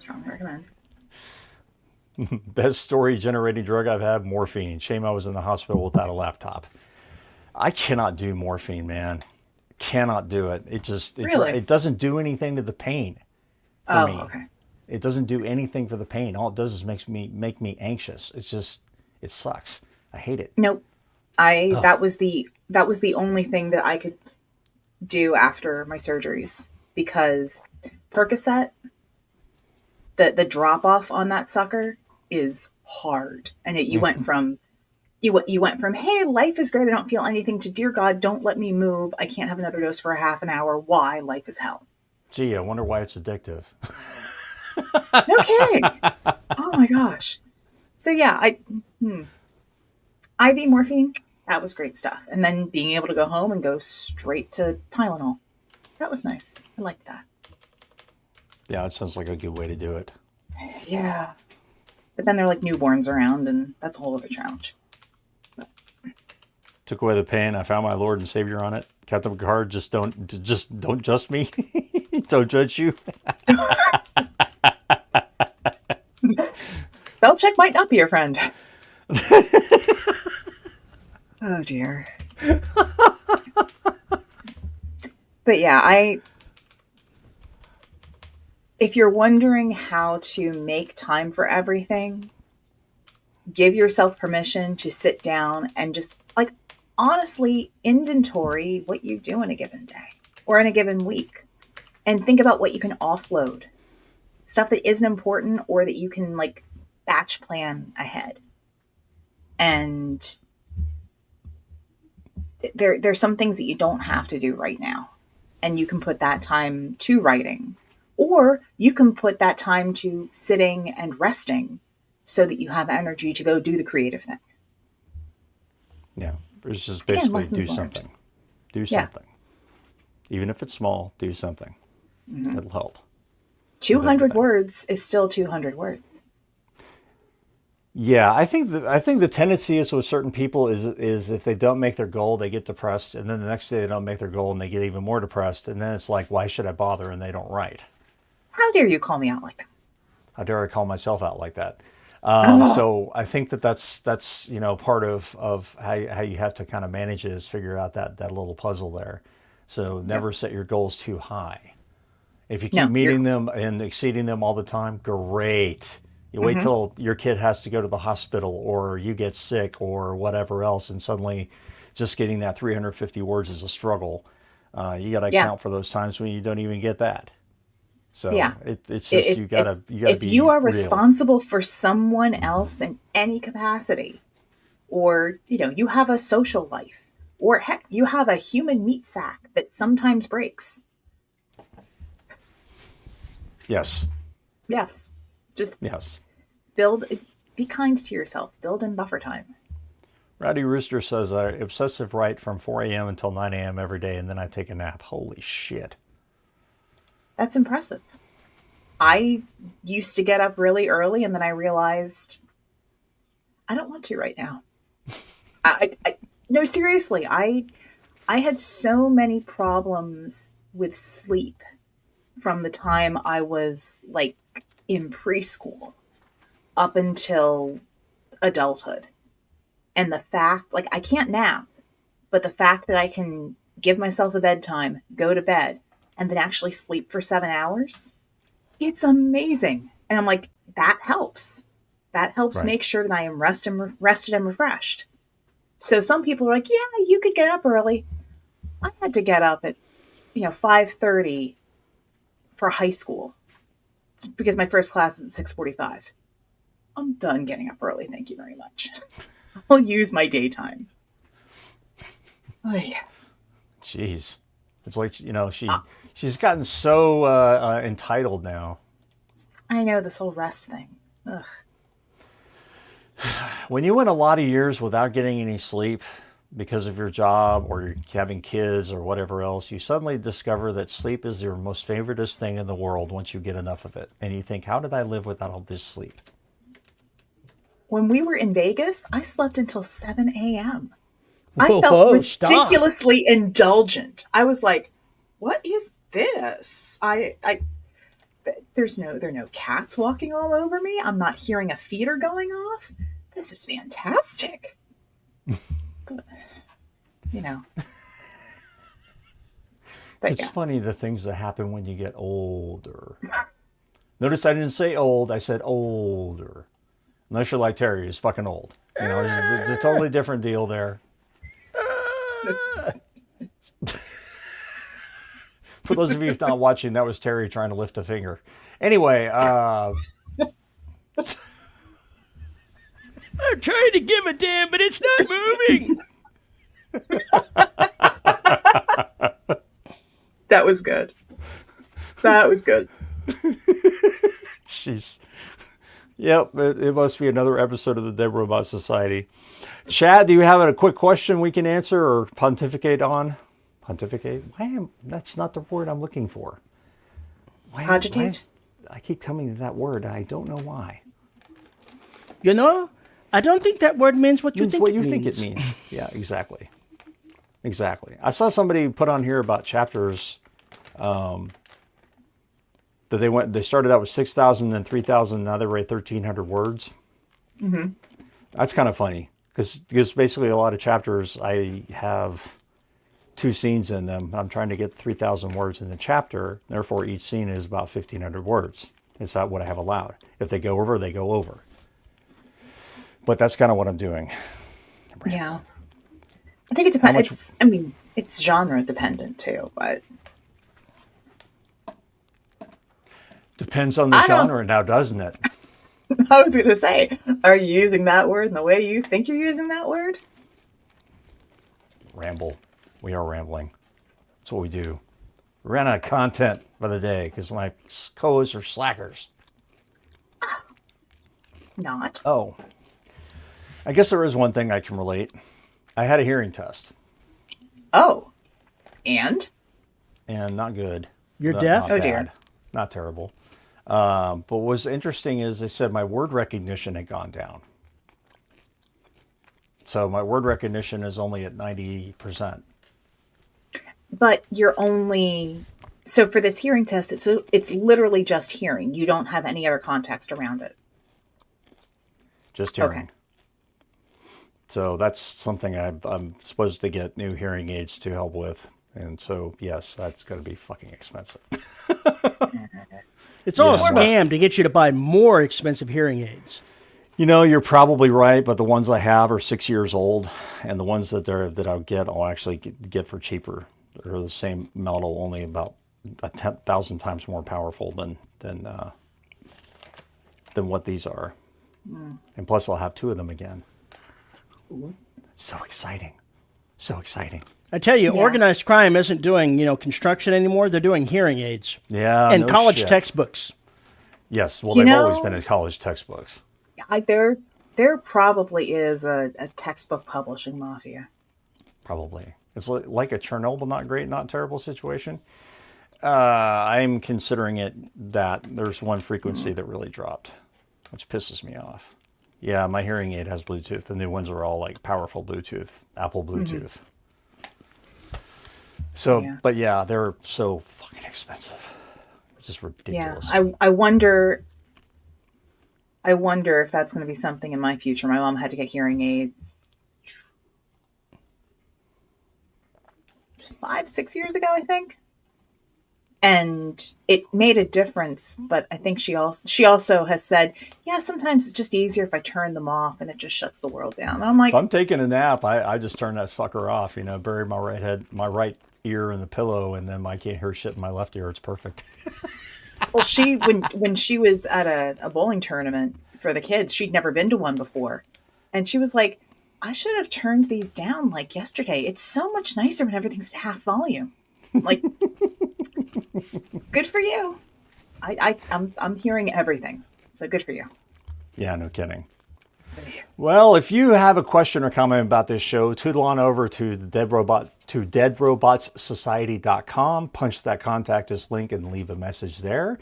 Strongly recommend. Best story generating drug I've had, morphine. Shame I was in the hospital without a laptop. I cannot do morphine, man. Cannot do it. Really? It doesn't do anything to the pain for Oh, me. okay. It doesn't do anything for the pain. All it does is make me anxious. It sucks. I hate it. Nope. That was the only thing that I could do after my surgeries because Percocet, the drop off on that sucker is hard, and you went from you went from hey, life is great, I don't feel anything, to dear God, don't let me move, I can't have another dose for a half an hour, why, life is hell. Gee, I wonder why it's addictive. No kidding. Oh my gosh. So yeah, IV morphine, that was great stuff, and then being able to go home and go straight to Tylenol, that was nice. I liked that. Yeah, it sounds like a good way to do it. Yeah. But then they're like newborns around, and that's a whole other challenge. Took away the pain. I found my Lord and Savior on it. Captain Picard, just don't just me. Don't judge you. Spell check might not be your friend. Oh dear. But yeah, if you're wondering how to make time for everything, give yourself permission to sit down and just like honestly inventory what you do in a given day or in a given week and think about what you can offload. Stuff that isn't important or that you can like batch plan ahead. And there's some things that you don't have to do right now. And you can put that time to writing. Or you can put that time to sitting and resting so that you have energy to go do the creative thing. Yeah, it's just Again, basically lessons do learned. something. Do Yeah. something. Even if it's small, do something. That'll help. 200 everything. words is still 200 words. Yeah, I think the tendency is with certain people is if they don't make their goal, they get depressed, and then the next day they don't make their goal and they get even more depressed, and then it's like, why should I bother? And they don't write. How dare you call me out like that? How dare I call myself out like that? Oh. So I think that's part of how you have to kind of manage it is figure out that little puzzle there. So never set your goals too high. If you keep No, meeting them and exceeding them all the time, great. You wait till your kid has to go to the hospital or you get sick or whatever else, and suddenly just getting that 350 words is a struggle. You got to Yeah. account for those times when you don't even get that. So Yeah. it's just you gotta If be you are real. responsible for someone else in any capacity, or you have a social life, or heck, you have a human meat sack that sometimes breaks. Yes. Yes, just Yes. be kind to yourself. Build in buffer time. Rowdy Rooster says, I obsessive write from 4 a.m. until 9 a.m. every day, and then I take a nap. Holy shit. That's impressive. I used to get up really early, and then I realized I don't want to right now. No, seriously, I had so many problems with sleep from the time I was like in preschool up until adulthood. And the fact, like, I can't nap, but the fact that I can give myself a bedtime, go to bed, and then actually sleep for 7 hours, it's amazing. And I'm like, that helps. That helps Right. make sure that I am rested and refreshed. So some people are like, yeah, you could get up early. I had to get up at 5:30 for high school because my first class is at 6:45. I'm done getting up early. Thank you very much. I'll use my daytime. Oh, yeah. Jeez. It's like, she's gotten so entitled now. I know this whole rest thing. Ugh. When you went a lot of years without getting any sleep because of your job or you're having kids or whatever else, you suddenly discover that sleep is your most favoritist thing in the world once you get enough of it. And you think, how did I live without all this sleep? When we were in Vegas, I slept until 7 a.m. Whoa, I felt stop. ridiculously indulgent. I was like, what is this? There are no cats walking all over me. I'm not hearing a feeder going off. This is fantastic. But, But It's yeah. funny the things that happen when you get older. Notice I didn't say old, I said older. Unless you're like Terry, who's fucking old. It's a totally different deal there. For those of you not watching, that was Terry trying to lift a finger. Anyway, I'm trying to give a damn, but it's not moving. That was good. That was good. jeez. Yep, it must be another episode of the Dead Robot Society. Chad, do you have a quick question we can answer or pontificate on? Pontificate? That's not the word I'm looking for. Cogitate? I keep coming to that word. I don't know why. I don't think that word means what you Means think what it you means. think it means. Yeah, exactly. Exactly. I saw somebody put on here about chapters that they started out with 6,000 and 3,000. Now they write 1,300 words. Mm-hmm. That's kind of funny because basically a lot of chapters I have 2 scenes in them. I'm trying to get 3,000 words in the chapter. Therefore, each scene is about 1,500 words. It's not what I have allowed. If they go over, they go over. But that's kind of what I'm doing. Yeah. I think it depends. It's genre dependent too, but Depends on the I don't- genre now, doesn't it? I was going to say, are you using that word in the way you think you're using that word? Ramble. We are rambling. That's what we do. We ran out of content for the day because my co-hosts are slackers. Not. Oh. I guess there is one thing I can relate. I had a hearing test Oh. And? and not good. You're Not- deaf? not Oh, dear. bad. Not terrible. But what was interesting is they said my word recognition had gone down. So my word recognition is only at 90%. But you're only... So for this hearing test, it's literally just hearing. You don't have any other context around it. Just hearing. Okay. So that's something I'm supposed to get new hearing aids to help with. And so, yes, that's going to be fucking expensive. It's all Yeah. a scam to get you to buy more expensive hearing aids. You're probably right, but the ones I have are 6 years old, and the ones that I'll get, I'll actually get for cheaper. They're the same model, only about 10,000 times more powerful than what these are. And plus, I'll have 2 of them again. So exciting! So exciting! I tell you, Yeah. organized crime isn't doing, construction anymore. They're doing hearing aids Yeah, and no college shit. textbooks. Yes, well, You they've always know- been in college textbooks. There probably is a textbook publishing mafia. Probably. It's like a Chernobyl, not great, not terrible situation. I'm considering it that there's one frequency that really dropped, which pisses me off. Yeah, my hearing aid has Bluetooth. The new ones are all like powerful Bluetooth, Apple Bluetooth. So, Yeah. but yeah, they're so fucking expensive. It's just Yeah. ridiculous. I wonder if that's going to be something in my future. My mom had to get hearing aids 5-6 years ago, I think. And it made a difference, but I think she also has said, yeah, sometimes it's just easier if I turn them off and it just shuts the world down. And I'm like, If I'm taking a nap, I just turn that fucker off, bury my right ear in the pillow, and then I can't hear shit in my left ear. It's perfect. well, when she was at a bowling tournament for the kids, she'd never been to one before. And she was like, I should have turned these down like yesterday. It's so much nicer when everything's at half volume. Like, good for you. I'm hearing everything. So good for you. Yeah, no kidding. Well, if you have a question or comment about this show, tootle on over to deadrobotsociety.com, punch that contact us link and leave a message there.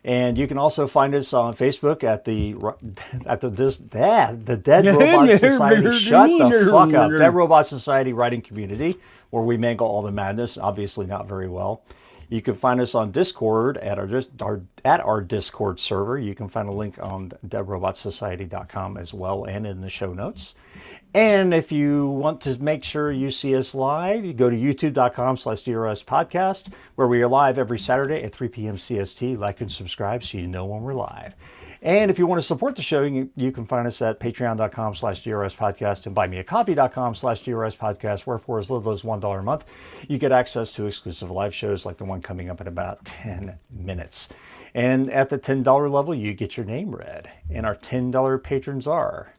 And you can also find us on Facebook at the Dead Robot Society. Shut the fuck up. Dead Robot Society writing community, where we mangle all the madness, obviously not very well. You can find us on Discord at our Discord server. You can find a link on deadrobotsociety.com as well, and in the show notes. And if you want to make sure you see us live, you go to youtube.com/DRS podcast, where we are live every Saturday at 3 p.m. CST. Like and subscribe so you know when we're live. And if you want to support the show, you can find us at patreon.com/DRS podcast and buymeacoffee.com/DRS podcast, where for as little as $1 a month, you get access to exclusive live shows like the one coming up in about 10 minutes. And at the $10 level, you get your name read. And our $10 patrons are,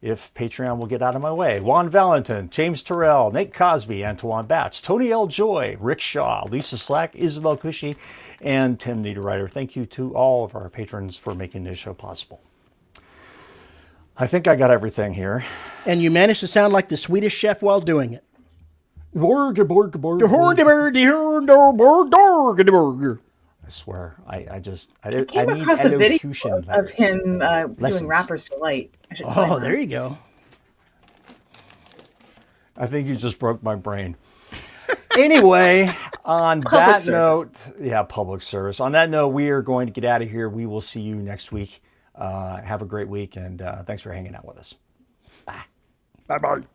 if Patreon will get out of my way, Juan Valentin, James Terrell, Nate Cosby, Antoine Batts, Tony L. Joy, Rick Shaw, Lisa Slack, Isabel Cushy, and Tim Niederreiter. Thank you to all of our patrons for making this show possible. I think I got everything here. And you managed to sound like the Swedish chef while doing it. I swear, I Came need across a video elocution of him lessons. doing Rapper's Delight. I should find Oh, that. there you go. I think you just broke my brain. Anyway, on Public that service. note, public service. On that note, we are going to get out of here. We will see you next week. Have a great week, and thanks for hanging out with us. Bye. Bye-bye.